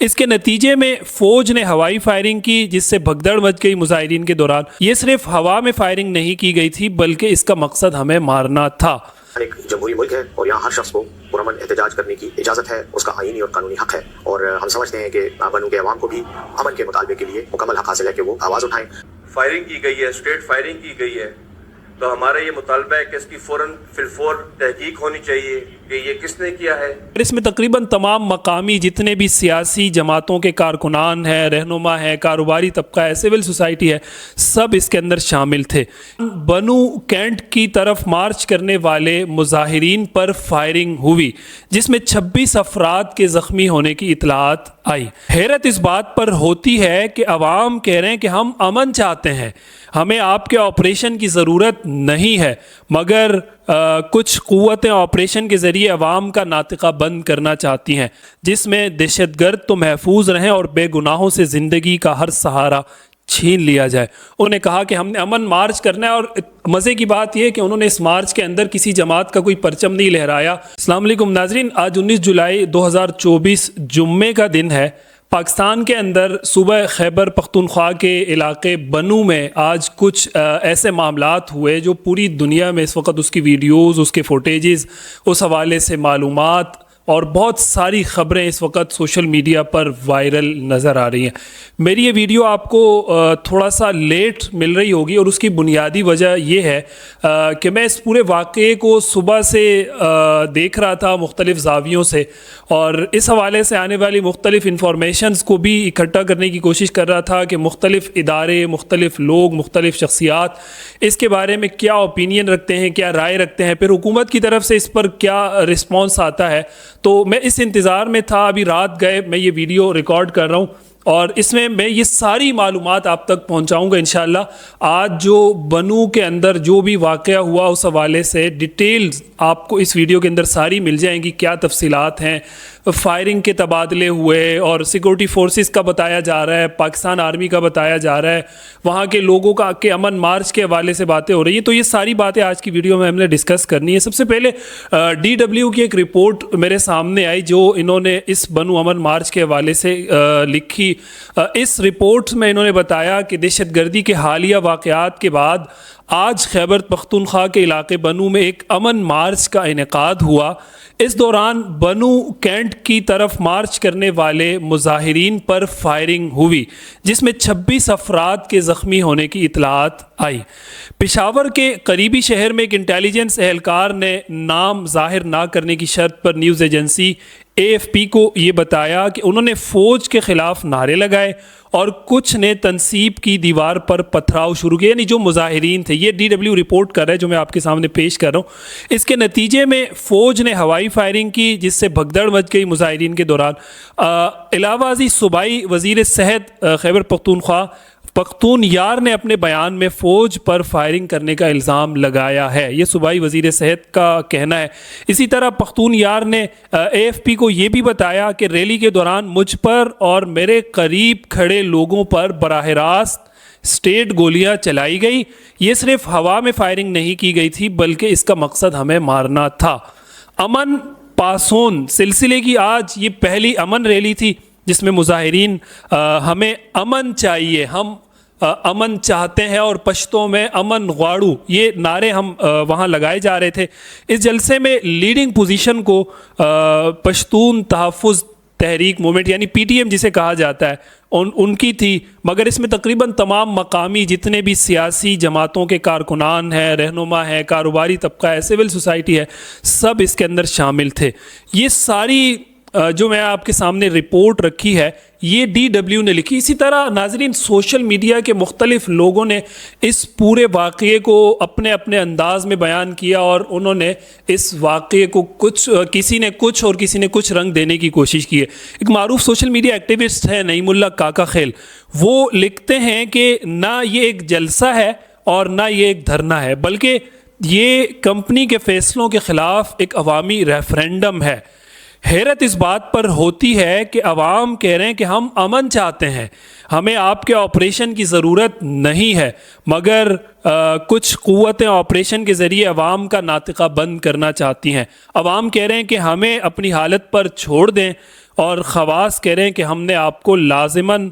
اس کے نتیجے میں فوج نے ہوائی فائرنگ کی جس سے بھگدڑ مچ گئی مظاہرین کے دوران۔ یہ صرف ہوا میں فائرنگ نہیں کی گئی تھی بلکہ اس کا مقصد ہمیں مارنا تھا۔ ایک جمہوری ملک ہے اور یہاں ہر شخص کو پرامن احتجاج کرنے کی اجازت ہے، اس کا آئینی اور قانونی حق ہے، اور ہم سمجھتے ہیں کہ بنو کے عوام کو بھی امن کے مطالبے کے لیے مکمل حق حاصل ہے کہ وہ آواز اٹھائیں۔ فائرنگ کی گئی ہے، اسٹریٹ فائرنگ کی گئی ہے، تو ہمارا یہ مطالبہ ہے کہ اس کی فوراً فی الفور تحقیق ہونی چاہیے کہ یہ کس نے کیا ہے۔ اس میں تقریباً تمام مقامی جتنے بھی سیاسی جماعتوں کے کارکنان ہیں، رہنما ہیں، کاروباری طبقہ ہے، سول سوسائٹی ہے، سب اس کے اندر شامل تھے۔ بنو کینٹ کی طرف مارچ کرنے والے مظاہرین پر فائرنگ ہوئی جس میں 26 افراد کے زخمی ہونے کی اطلاعات آئی۔ حیرت اس بات پر ہوتی ہے کہ عوام کہہ رہے ہیں کہ ہم امن چاہتے ہیں، ہمیں آپ کے آپریشن کی ضرورت نہیں ہے، مگر کچھ قوتیں آپریشن کے ذریعے عوام کا ناطقہ بند کرنا چاہتی ہیں جس میں دہشت گرد تو محفوظ رہیں اور بے گناہوں سے زندگی کا ہر سہارا چھین لیا جائے۔ انہوں نے کہا کہ ہم نے امن مارچ کرنا ہے، اور مزے کی بات یہ ہے کہ انہوں نے اس مارچ کے اندر کسی جماعت کا کوئی پرچم نہیں لہرایا۔ السلام علیکم ناظرین، آج 19 جولائی 2024 جمعے کا دن ہے۔ پاکستان کے اندر صوبہ خیبر پختونخوا کے علاقے بنو میں آج کچھ ایسے معاملات ہوئے جو پوری دنیا میں اس وقت اس کی ویڈیوز، اس کے فوٹیجز، اس حوالے سے معلومات اور بہت ساری خبریں اس وقت سوشل میڈیا پر وائرل نظر آ رہی ہیں۔ میری یہ ویڈیو آپ کو تھوڑا سا لیٹ مل رہی ہوگی، اور اس کی بنیادی وجہ یہ ہے کہ میں اس پورے واقعے کو صبح سے دیکھ رہا تھا مختلف زاویوں سے، اور اس حوالے سے آنے والی مختلف انفارمیشنز کو بھی اکٹھا کرنے کی کوشش کر رہا تھا کہ مختلف ادارے، مختلف لوگ، مختلف شخصیات اس کے بارے میں کیا اوپینین رکھتے ہیں، کیا رائے رکھتے ہیں، پھر حکومت کی طرف سے اس پر کیا رسپانس آتا ہے۔ تو میں اس انتظار میں تھا، ابھی رات گئے میں یہ ویڈیو ریکارڈ کر رہا ہوں، اور اس میں یہ ساری معلومات آپ تک پہنچاؤں گا انشاءاللہ۔ آج جو بنو کے اندر جو بھی واقعہ ہوا اس حوالے سے ڈیٹیلز آپ کو اس ویڈیو کے اندر ساری مل جائیں گی، کیا تفصیلات ہیں، فائرنگ کے تبادلے ہوئے اور سیکورٹی فورسز کا بتایا جا رہا ہے، پاکستان آرمی کا بتایا جا رہا ہے، وہاں کے لوگوں کا کہ امن مارچ کے حوالے سے باتیں ہو رہی ہیں۔ تو یہ ساری باتیں آج کی ویڈیو میں ہم نے ڈسکس کرنی ہے۔ سب سے پہلے DW کی ایک رپورٹ میرے سامنے آئی جو انہوں نے اس بنو امن مارچ کے حوالے سے لکھی۔ اس رپورٹ میں انہوں نے بتایا کہ دہشت گردی کے حالیہ واقعات کے بعد آج خیبر پختونخوا کے علاقے بنو میں ایک امن مارچ کا انعقاد ہوا۔ اس دوران بنو کینٹ کی طرف مارچ کرنے والے مظاہرین پر فائرنگ ہوئی جس میں 26 افراد کے زخمی ہونے کی اطلاعات آئی۔ پشاور کے قریبی شہر میں ایک انٹیلیجنس اہلکار نے نام ظاہر نہ کرنے کی شرط پر نیوز ایجنسی AFP کو یہ بتایا کہ انہوں نے فوج کے خلاف نعرے لگائے اور کچھ نے تنصیب کی دیوار پر پتھراؤ شروع کیا، یعنی جو مظاہرین تھے۔ یہ DW رپورٹ کر رہا ہے جو میں آپ کے سامنے پیش کر رہا ہوں۔ اس کے نتیجے میں فوج نے ہوائی فائرنگ کی جس سے بھگدڑ مچ گئی مظاہرین کے دوران۔ علاوہ ازیں صوبائی وزیر صحت خیبر پختونخوا پختون یار نے اپنے بیان میں فوج پر فائرنگ کرنے کا الزام لگایا ہے، یہ صوبائی وزیر صحت کا کہنا ہے۔ اسی طرح پختون یار نے AFP کو یہ بھی بتایا کہ ریلی کے دوران مجھ پر اور میرے قریب کھڑے لوگوں پر براہ راست اسٹیٹ گولیاں چلائی گئی، یہ صرف ہوا میں فائرنگ نہیں کی گئی تھی بلکہ اس کا مقصد ہمیں مارنا تھا۔ امن پاسون سلسلے کی آج یہ پہلی امن ریلی تھی جس میں مظاہرین ہمیں امن چاہیے، ہم امن چاہتے ہیں، اور پشتوں میں امن غواڑو، یہ نعرے ہم وہاں لگائے جا رہے تھے۔ اس جلسے میں لیڈنگ پوزیشن کو پشتون تحفظ تحریک موومنٹ یعنی PTM جسے کہا جاتا ہے ان کی تھی، مگر اس میں تقریباً تمام مقامی جتنے بھی سیاسی جماعتوں کے کارکنان ہیں، رہنما ہیں، کاروباری طبقہ ہے، سول سوسائٹی ہے، سب اس کے اندر شامل تھے۔ یہ ساری جو میں آپ کے سامنے رپورٹ رکھی ہے یہ DW نے لکھی۔ اسی طرح ناظرین سوشل میڈیا کے مختلف لوگوں نے اس پورے واقعے کو اپنے اپنے انداز میں بیان کیا، اور انہوں نے اس واقعے کو کسی نے کچھ اور کسی نے کچھ رنگ دینے کی کوشش کی ہے۔ ایک معروف سوشل میڈیا ایکٹیوسٹ ہے نعیم اللہ کاکا خیل، وہ لکھتے ہیں کہ نہ یہ ایک جلسہ ہے اور نہ یہ ایک دھرنا ہے، بلکہ یہ کمپنی کے فیصلوں کے خلاف ایک عوامی ریفرینڈم ہے۔ حیرت اس بات پر ہوتی ہے کہ عوام کہہ رہے ہیں کہ ہم امن چاہتے ہیں، ہمیں آپ کے آپریشن کی ضرورت نہیں ہے، مگر کچھ قوتیں آپریشن کے ذریعے عوام کا ناطقہ بند کرنا چاہتی ہیں۔ عوام کہہ رہے ہیں کہ ہمیں اپنی حالت پر چھوڑ دیں، اور خواص کہہ رہے ہیں کہ ہم نے آپ کو لازماً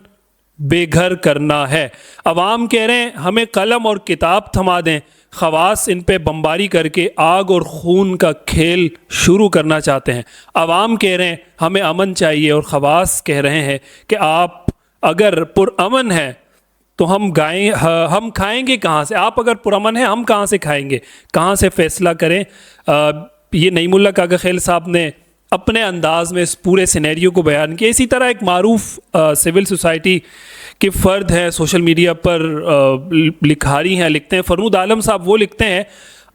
بے گھر کرنا ہے. عوام کہہ رہے ہیں ہمیں قلم اور کتاب تھما دیں. خواص ان پہ بمباری کر کے آگ اور خون کا کھیل شروع کرنا چاہتے ہیں. عوام کہہ رہے ہیں ہمیں امن چاہیے، اور خواص کہہ رہے ہیں کہ آپ اگر پرامن ہیں تو ہم کھائیں گے کہاں سے؟ آپ اگر پرامن ہیں ہم کہاں سے کھائیں گے؟ کہاں سے فیصلہ کریں؟ یہ نعیم اللہ کاکا خیل صاحب نے اپنے انداز میں اس پورے سینیریو کو بیان کیا. اسی طرح ایک معروف سول سوسائٹی کے فرد ہیں، سوشل میڈیا پر لکھاری ہیں، لکھتے ہیں، فرنود عالم صاحب. وہ لکھتے ہیں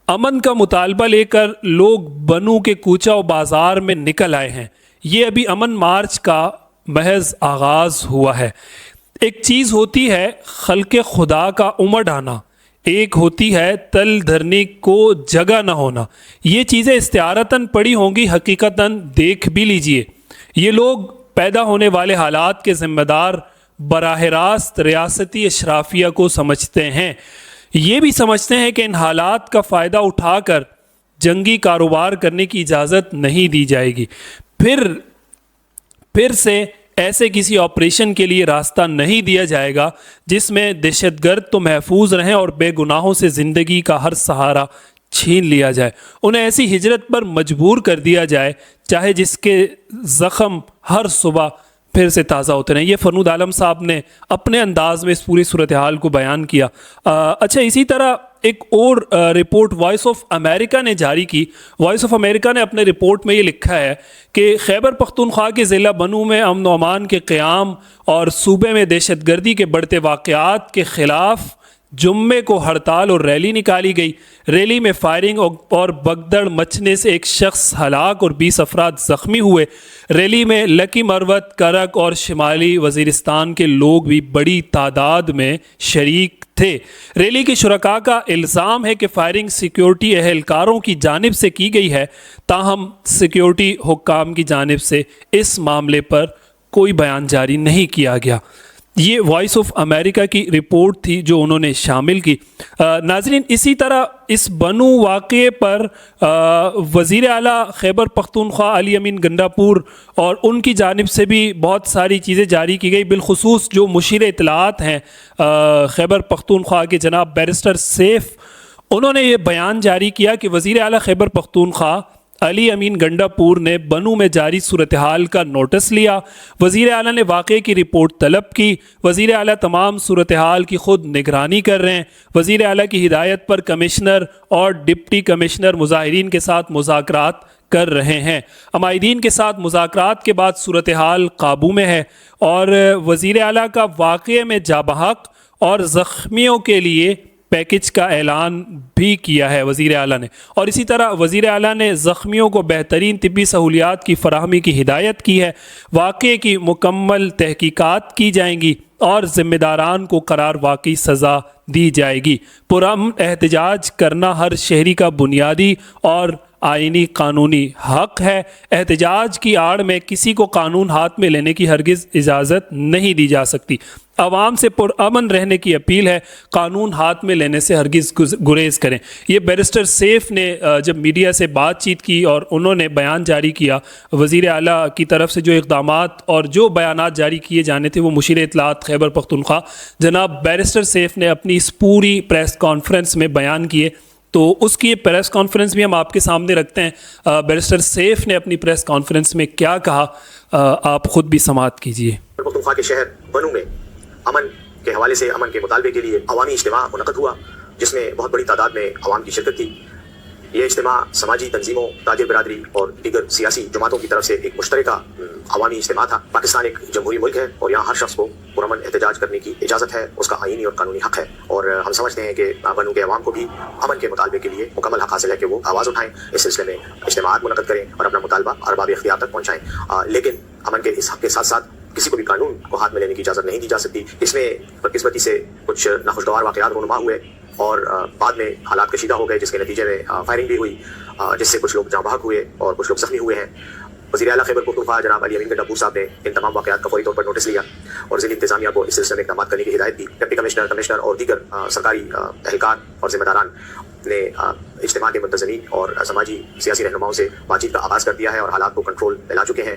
امن کا مطالبہ لے کر لوگ بنو کے کوچہ و بازار میں نکل آئے ہیں. یہ ابھی امن مارچ کا محض آغاز ہوا ہے. ایک چیز ہوتی ہے خلق خدا کا امڈ آنا، ایک ہوتی ہے تل دھرنے کو جگہ نہ ہونا. یہ چیزیں استعارتاً پڑی ہوں گی، حقیقتاً دیکھ بھی لیجئے. یہ لوگ پیدا ہونے والے حالات کے ذمہ دار براہ راست ریاستی اشرافیہ کو سمجھتے ہیں. یہ بھی سمجھتے ہیں کہ ان حالات کا فائدہ اٹھا کر جنگی کاروبار کرنے کی اجازت نہیں دی جائے گی. پھر سے ایسے کسی آپریشن کے لیے راستہ نہیں دیا جائے گا جس میں دہشت گرد تو محفوظ رہیں اور بے گناہوں سے زندگی کا ہر سہارا چھین لیا جائے. انہیں ایسی ہجرت پر مجبور کر دیا جائے چاہے جس کے زخم ہر صبح پھر سے تازہ ہوتے رہیں. یہ فرنود عالم صاحب نے اپنے انداز میں اس پوری صورتحال کو بیان کیا. اچھا، اسی طرح ایک اور رپورٹ وائس آف امریکہ نے جاری کی. وائس آف امریکہ نے اپنے رپورٹ میں یہ لکھا ہے کہ خیبر پختونخوا کے ضلع بنو میں امن و امان کے قیام اور صوبے میں دہشت گردی کے بڑھتے واقعات کے خلاف جمعے کو ہڑتال اور ریلی نکالی گئی. ریلی میں فائرنگ اور بگدڑ مچنے سے ایک شخص ہلاک اور 20 افراد زخمی ہوئے. ریلی میں لکی مروت، کرک اور شمالی وزیرستان کے لوگ بھی بڑی تعداد میں شریک تھے. ریلی کے شرکاء کا الزام ہے کہ فائرنگ سیکیورٹی اہلکاروں کی جانب سے کی گئی ہے، تاہم سیکیورٹی حکام کی جانب سے اس معاملے پر کوئی بیان جاری نہیں کیا گیا. یہ وائس آف امریکہ کی رپورٹ تھی جو انہوں نے شامل کی. ناظرین، اسی طرح اس بنو واقعے پر وزیر اعلیٰ خیبر پختونخوا علی امین گنڈاپور اور ان کی جانب سے بھی بہت ساری چیزیں جاری کی گئی. بالخصوص جو مشیر اطلاعات ہیں خیبر پختونخوا کے جناب بیرسٹر سیف، انہوں نے یہ بیان جاری کیا کہ وزیر اعلیٰ خیبر پختونخوا علی امین گنڈاپور نے بنو میں جاری صورتحال کا نوٹس لیا. وزیر اعلیٰ نے واقعے کی رپورٹ طلب کی. وزیر اعلیٰ تمام صورتحال کی خود نگرانی کر رہے ہیں. وزیر اعلیٰ کی ہدایت پر کمشنر اور ڈپٹی کمشنر مظاہرین کے ساتھ مذاکرات کر رہے ہیں. عمائدین کے ساتھ مذاکرات کے بعد صورتحال قابو میں ہے اور وزیر اعلیٰ کا واقعے میں جاں بحق اور زخمیوں کے لیے پیکج کا اعلان بھی کیا ہے وزیر اعلیٰ نے. اور اسی طرح وزیر اعلیٰ نے زخمیوں کو بہترین طبی سہولیات کی فراہمی کی ہدایت کی ہے. واقعے کی مکمل تحقیقات کی جائیں گی اور ذمہ داران کو قرار واقعی سزا دی جائے گی. پرامن احتجاج کرنا ہر شہری کا بنیادی اور آئینی قانونی حق ہے. احتجاج کی آڑ میں کسی کو قانون ہاتھ میں لینے کی ہرگز اجازت نہیں دی جا سکتی. عوام سے پرامن رہنے کی اپیل ہے، قانون ہاتھ میں لینے سے ہرگز گریز کریں. یہ بیرسٹر سیف نے جب میڈیا سے بات چیت کی اور انہوں نے بیان جاری کیا، وزیر اعلیٰ کی طرف سے جو اقدامات اور جو بیانات جاری کیے جانے تھے وہ مشیر اطلاعات خیبر پختونخوا جناب بیرسٹر سیف نے اپنی اس پوری پریس کانفرنس میں بیان کیے. تو اس کی یہ پریس کانفرنس بھی ہم آپ کے سامنے رکھتے ہیں. بیرسٹر سیف نے اپنی پریس کانفرنس میں کیا کہا، آپ خود بھی سماعت کیجیے. پختونخوا کے شہر بنو میں امن کے حوالے سے امن کے مطالبے کے لیے عوامی اجتماع منعقد ہوا جس میں بہت بڑی تعداد میں عوام کی شرکت تھی. یہ اجتماع سماجی تنظیموں، تاجر برادری اور دیگر سیاسی جماعتوں کی طرف سے ایک مشترکہ عوامی اجتماع تھا. پاکستان ایک جمہوری ملک ہے اور یہاں ہر شخص کو پرامن احتجاج کرنے کی اجازت ہے، اس کا آئینی اور قانونی حق ہے. اور ہم سمجھتے ہیں کہ بنو کے عوام کو بھی امن کے مطالبے کے لیے مکمل حق حاصل ہے کہ وہ آواز اٹھائیں، اس سلسلے میں اجتماعات منعقد کریں اور اپنا مطالبہ ارباب اختیار تک پہنچائیں. لیکن امن کے اس حق کے ساتھ ساتھ کسی کو بھی قانون کو ہاتھ میں لینے کی اجازت نہیں دی جا سکتی. اس میں بدقسمتی سے کچھ ناخوشگوار واقعات رونما ہوئے اور بعد میں حالات کشیدہ ہو گئے جس کے نتیجے میں فائرنگ بھی ہوئی جس سے کچھ لوگ جاں بحق ہوئے اور کچھ لوگ زخمی ہوئے ہیں. وزیر اعلیٰ خیبر پختونخوا جناب علی امین گنڈاپور صاحب نے ان تمام واقعات کا فوری طور پر نوٹس لیا اور ضلعی انتظامیہ کو اس سلسلے میں اقدامات کرنے کی ہدایت دی. ڈپٹی کمشنر اور دیگر سرکاری اہلکار اور ذمہ داران نے اجتماع کے منتظمین اور سماجی سیاسی رہنماؤں سے بات چیت کا آغاز کر دیا ہے اور حالات کو کنٹرول میں لا چکے ہیں.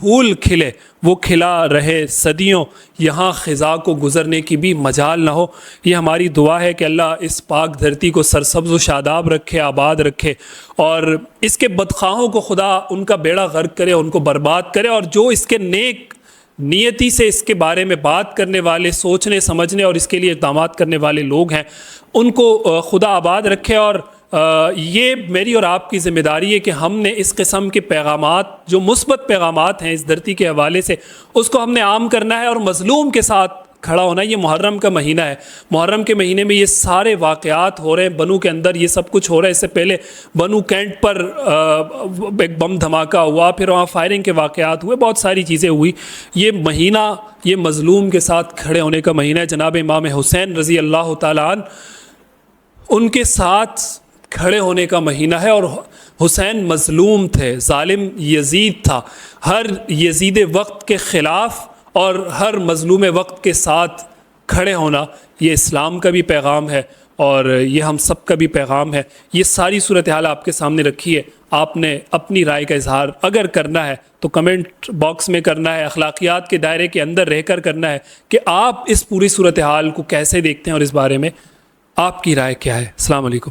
پھول کھلے وہ کھلا رہے صدیوں، یہاں خزاں کو گزرنے کی بھی مجال نہ ہو۔ یہ ہماری دعا ہے کہ اللہ اس پاک دھرتی کو سرسبز و شاداب رکھے، آباد رکھے، اور اس کے بدخواہوں کو خدا ان کا بیڑا غرق کرے، ان کو برباد کرے، اور جو اس کے نیک نیتی سے اس کے بارے میں بات کرنے والے، سوچنے سمجھنے اور اس کے لیے اقدامات کرنے والے لوگ ہیں، ان کو خدا آباد رکھے۔ اور یہ میری اور آپ کی ذمہ داری ہے کہ ہم نے اس قسم کے پیغامات، جو مثبت پیغامات ہیں اس دھرتی کے حوالے سے، اس کو ہم نے عام کرنا ہے اور مظلوم کے ساتھ کھڑا ہونا ہے۔ یہ محرم کا مہینہ ہے، محرم کے مہینے میں یہ سارے واقعات ہو رہے ہیں، بنو کے اندر یہ سب کچھ ہو رہا ہے۔ اس سے پہلے بنو کینٹ پر ایک بم دھماکہ ہوا، پھر وہاں فائرنگ کے واقعات ہوئے، بہت ساری چیزیں ہوئی۔ یہ مہینہ یہ مظلوم کے ساتھ کھڑے ہونے کا مہینہ ہے۔ جناب امام حسین رضی اللہ تعالیٰ عنہ، ان کے ساتھ کھڑے ہونے کا مہینہ ہے، اور حسین مظلوم تھے، ظالم یزید تھا۔ ہر یزید وقت کے خلاف اور ہر مظلوم وقت کے ساتھ کھڑے ہونا یہ اسلام کا بھی پیغام ہے اور یہ ہم سب کا بھی پیغام ہے۔ یہ ساری صورتحال آپ کے سامنے رکھی ہے، آپ نے اپنی رائے کا اظہار اگر کرنا ہے تو کمنٹ باکس میں کرنا ہے، اخلاقیات کے دائرے کے اندر رہ کر کرنا ہے کہ آپ اس پوری صورتحال کو کیسے دیکھتے ہیں اور اس بارے میں آپ کی رائے کیا ہے۔ السلام علیکم۔